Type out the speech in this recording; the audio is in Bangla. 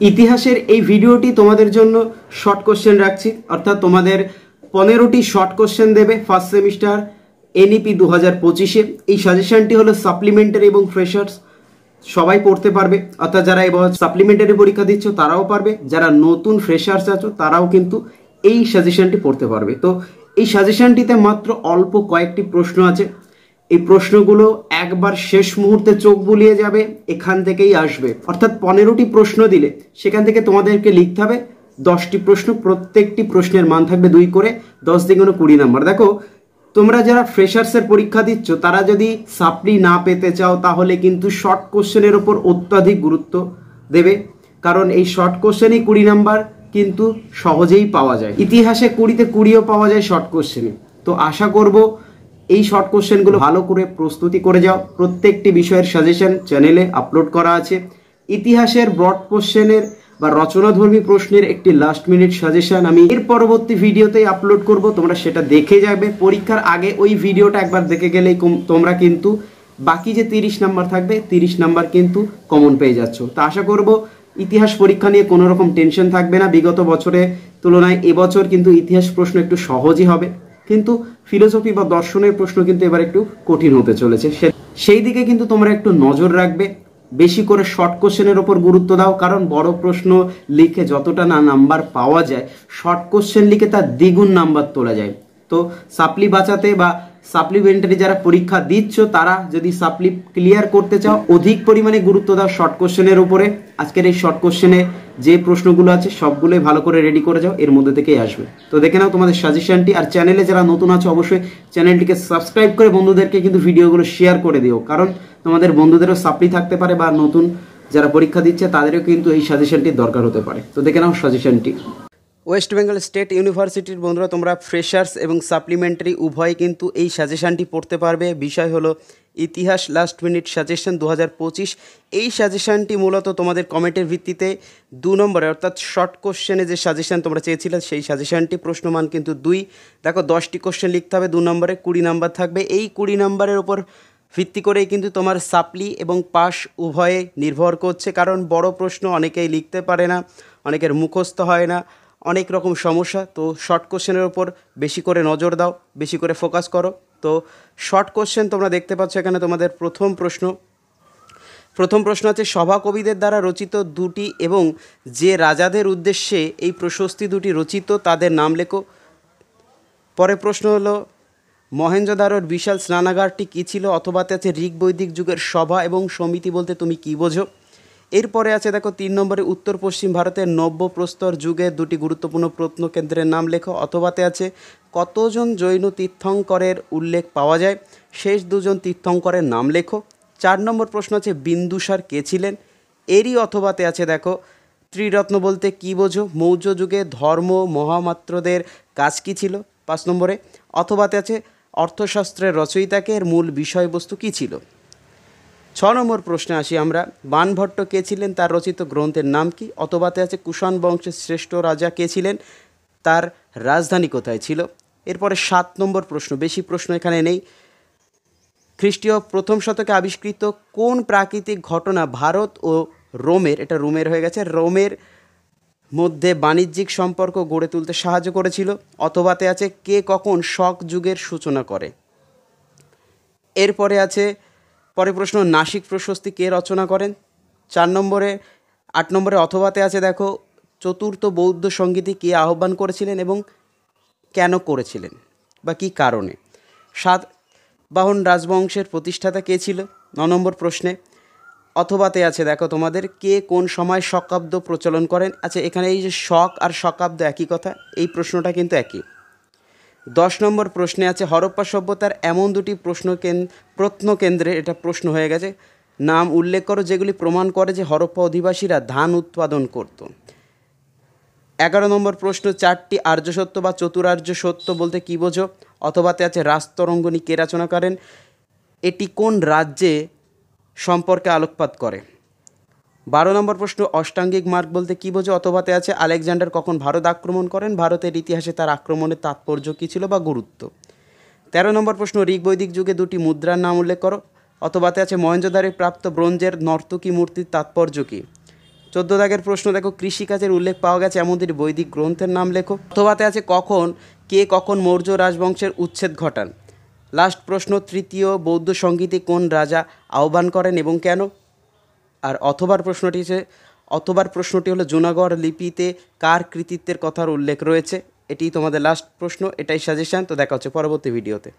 ইতিহাসের এই ভিডিওটি তোমাদের জন্য শর্ট কোশ্চেন রাখছি, অর্থাৎ তোমাদের 15টি শর্ট কোশ্চেন দেবে ফার্স্ট সেমিস্টার এনইপি 2025-এ। এই সাজেশনটি হলো সাপ্লিমেন্টারি এবং ফ্রেশার্স সবাই পড়তে পারবে, অর্থাৎ যারা এবার সাপ্লিমেন্টারি পরীক্ষা দিচ্ছ তারাও পারবে, যারা নতুন ফ্রেশার্স আছো তারাও কিন্তু এই সাজেশনটি পড়তে পারবে। তো এই সাজেশনটিতে মাত্র অল্প কয়েকটি প্রশ্ন আছে। এই প্রশ্নগুলো একবার শেষ মুহূর্তে চোখ বুলিয়ে যাবে, এখান থেকেই আসবে। অর্থাৎ 15টি প্রশ্ন দিলে সেখান থেকে তোমাদেরকে লিখতে হবে 10টি প্রশ্ন, প্রত্যেকটি প্রশ্নের মান থাকবে 2 করে, 10 দ্বিগুণে 20 নাম্বার। দেখো, তোমরা যারা ফ্রেশার্সের পরীক্ষা দিচ্ছ তারা যদি সাপ্লি না পেতে চাও তাহলে কিন্তু শর্ট কোশ্চেনের ওপর অত্যাধিক গুরুত্ব দেবে, কারণ এই শর্ট কোশ্চেনেই 20 নাম্বার কিন্তু সহজেই পাওয়া যায়। ইতিহাসে 20তে 20ও পাওয়া যায় শর্ট কোশ্চেনে। তো আশা করব এই শর্ট কোশ্চেনগুলো ভালো করে প্রস্তুতি করে যাও। প্রত্যেকটি বিষয়ের সাজেশন চ্যানেলে আপলোড করা আছে। ইতিহাসের ব্রড কোশ্চেনের বা রচনাধর্মী প্রশ্নের একটি লাস্ট মিনিট সাজেশন আমি এর পরবর্তী ভিডিওতেই আপলোড করব, তোমরা সেটা দেখে যাবে। পরীক্ষার আগে ওই ভিডিওটা একবার দেখে গেলেই তোমরা কিন্তু বাকি যে 30 নাম্বার থাকবে 30 নাম্বার কিন্তু কমন পেয়ে যাচ্ছ। তো আশা করব ইতিহাস পরীক্ষা নিয়ে কোনো রকম টেনশন থাকবে না। বিগত বছরের তুলনায় এবছর কিন্তু ইতিহাস প্রশ্ন একটু সহজই হবে, কিন্তু ফিলোসফি বা দর্শনের প্রশ্ন কিন্তু এবার একটু কঠিন হতে চলেছে। সেই দিকে কিন্তু তোমরা একটু নজর রাখবে। বেশি করে শর্ট কোশ্চেনের ওপর গুরুত্ব দাও, কারণ বড় প্রশ্ন লিখে যতটা না নাম্বার পাওয়া যায়, শর্ট কোশ্চেন লিখে তার দ্বিগুণ নাম্বার তোলা যায়। তো সাপ্লি বাঁচাতে বা সাপ্লিমেন্টারি যারা পরীক্ষা দিচ্ছ তারা যদি সাপ্লি ক্লিয়ার করতে চাও, অধিক পরিমাণে গুরুত্ব দাও শর্ট কোশ্চেনের উপরে। আজকের এই শর্ট কোশ্চেনে যে প্রশ্নগুলো আছে সবগুলোই ভালো করে রেডি করে যাও, এর মধ্যে থেকেই আসবে। তো দেখে নাও তোমাদের সাজেশনটি। আর চ্যানেলে যারা নতুন আছে অবশ্যই চ্যানেলটিকে সাবস্ক্রাইব করে বন্ধুদেরকে কিন্তু ভিডিওগুলো শেয়ার করে দিও, কারণ তোমাদের বন্ধুদেরও সাপ্লি থাকতে পারে বা নতুন যারা পরীক্ষা দিচ্ছে তাদেরও কিন্তু এই সাজেশনটির দরকার হতে পারে। তো দেখে নাও সাজেশনটি। ওয়েস্ট বেঙ্গল স্টেট ইউনিভার্সিটির বন্ধুরা, তোমরা ফ্রেশার্স এবং সাপ্লিমেন্টারি উভয় কিন্তু এই সাজেশনটি পড়তে পারবে। বিষয় হলো ইতিহাস লাস্ট মিনিট সাজেশন 2025। এই সাজেশনটি মূলত তোমাদের কমেন্টের ভিত্তিতে 2 নম্বরে অর্থাৎ শর্ট কোশ্চেনে যে সাজেশন তোমরা চেয়েছিলে সেই সাজেশনটি, প্রশ্নমান কিন্তু 2। দেখো 10টি কোশ্চেন লিখতে হবে 2 নম্বরে, 20 নাম্বার থাকবে। এই 20 নাম্বারের ওপর ভিত্তি করেই কিন্তু তোমার সাপ্লি এবং পাস উভয়ে নির্ভর করছে, কারণ বড় প্রশ্ন অনেকেই লিখতে পারে না, অনেকের মুখস্থ হয় না, অনেক রকম সমস্যা। তো শর্ট কোশ্চেনের ওপর বেশি করে নজর দাও, বেশি করে ফোকাস করো। তো শর্ট কোশ্চেন তোমরা দেখতে পাচ্ছ এখানে তোমাদের প্রথম প্রশ্ন আছে, সভাকবিদের দ্বারা রচিত দুটি এবং যে রাজাদের উদ্দেশ্যে এই প্রশস্তি দুটি রচিত তাদের নাম লেখো। পরে প্রশ্ন হলো, মহেঞ্জোদারোর বিশাল স্নানাগারটি কী ছিল? অথবাতে আছে ঋগ বৈদিক যুগের সভা এবং সমিতি বলতে তুমি কী বোঝো? এরপরে আছে দেখো 3 নম্বরে, উত্তর পশ্চিম ভারতের নব্য প্রস্তর যুগের দুটি গুরুত্বপূর্ণ প্রত্নকেন্দ্রের নাম লেখো। অথবাতে আছে কতজন জৈন তীর্থঙ্করের উল্লেখ পাওয়া যায়? শেষ 2জন তীর্থঙ্করের নাম লেখো। 4 নম্বর প্রশ্ন আছে, বিন্দুসার কে ছিলেন? এরই অথবাতে আছে দেখো, ত্রিরত্ন বলতে কী বোঝো? মৌর্য যুগে ধর্ম মহামাত্রদের কাজ কী ছিল? 5 নম্বরে অথবাতে আছে অর্থশাস্ত্রের রচয়িতাকে এর মূল বিষয়বস্তু কী ছিল? 6 নম্বর প্রশ্নে আসি আমরা, বাণভট্ট কে ছিলেন? তার রচিত গ্রন্থের নাম কি? অথবাতে আছে কুষাণ বংশের শ্রেষ্ঠ রাজা কে ছিলেন? তার রাজধানী কোথায় ছিল? এরপরে 7 নম্বর প্রশ্ন, বেশি প্রশ্ন এখানে নেই। খ্রিস্টীয় প্রথম শতকে আবিষ্কৃত কোন প্রাকৃতিক ঘটনা ভারত ও রোমের, এটা রোমের হয়ে গেছে, রোমের মধ্যে বাণিজ্যিক সম্পর্ক গড়ে তুলতে সাহায্য করেছিল? অথবাতে আছে কে কখন শক যুগের সূচনা করে? এরপরে আছে পরে প্রশ্ন, নাসিক প্রশস্তি কে রচনা করেন? 8 নম্বরে অথবাতে আছে দেখো, চতুর্থ বৌদ্ধ সংগীতি কে আহ্বান করেছিলেন এবং কেন করেছিলেন বা কী কারণে? সাতবাহন রাজবংশের প্রতিষ্ঠাতা কে ছিল? 9 নম্বর প্রশ্নে অথবাতে আছে দেখো তোমাদের, কে কোন সময় শকাব্দ প্রচলন করেন? আচ্ছা, এখানে এই যে শক আর শকাব্দ একই কথা, এই প্রশ্নটা কিন্তু একই। 10 নম্বর প্রশ্নে আছে, হরপ্পা সভ্যতার এমন দুটি প্রত্নকেন্দ্রে, এটা প্রশ্ন হয়ে গেছে, নাম উল্লেখ করো যেগুলি প্রমাণ করে যে হরপ্পা অধিবাসীরা ধান উৎপাদন করত। 11 নম্বর প্রশ্ন, 4টি আর্য সত্য বা চতুরার্য সত্য বলতে কী বোঝো? অথবাতে আছে রাজতরঙ্গিনী কে রচনা করেন? এটি কোন রাজ্যে সম্পর্কে আলোকপাত করে? 12 নম্বর প্রশ্ন, অষ্টাঙ্গিক মার্গ বলতে কী বোঝো? অথবাতে আছে আলেকজান্ডার কখন ভারত আক্রমণ করেন? ভারতের ইতিহাসে তার আক্রমণের তাৎপর্য কী ছিল বা গুরুত্ব? 13 নম্বর প্রশ্ন, ঋগ বৈদিক যুগে দুটি মুদ্রার নাম উল্লেখ করো। অথবাতে আছে মহেঞ্জোদারোয় প্রাপ্ত ব্রোঞ্জের নর্তকী মূর্তির তাৎপর্য কী? 14 দাগের প্রশ্ন দেখো, কৃষিকাজের উল্লেখ পাওয়া গেছে এমন দুটি বৈদিক গ্রন্থের নাম লেখো। অথবাতে আছে কখন মৌর্য রাজবংশের উচ্ছেদ ঘটান। লাস্ট প্রশ্ন, তৃতীয় বৌদ্ধ সংগীতে কোন রাজা আহ্বান করেন এবং কেন। আর অথবার প্রশ্নটি হলো জুনাগড় লিপিতে কার কৃতিত্বের কথার উল্লেখ রয়েছে। এটি তোমাদের লাস্ট প্রশ্ন, এটাই সাজেশান। তো দেখা হচ্ছে পরবর্তী ভিডিওতে।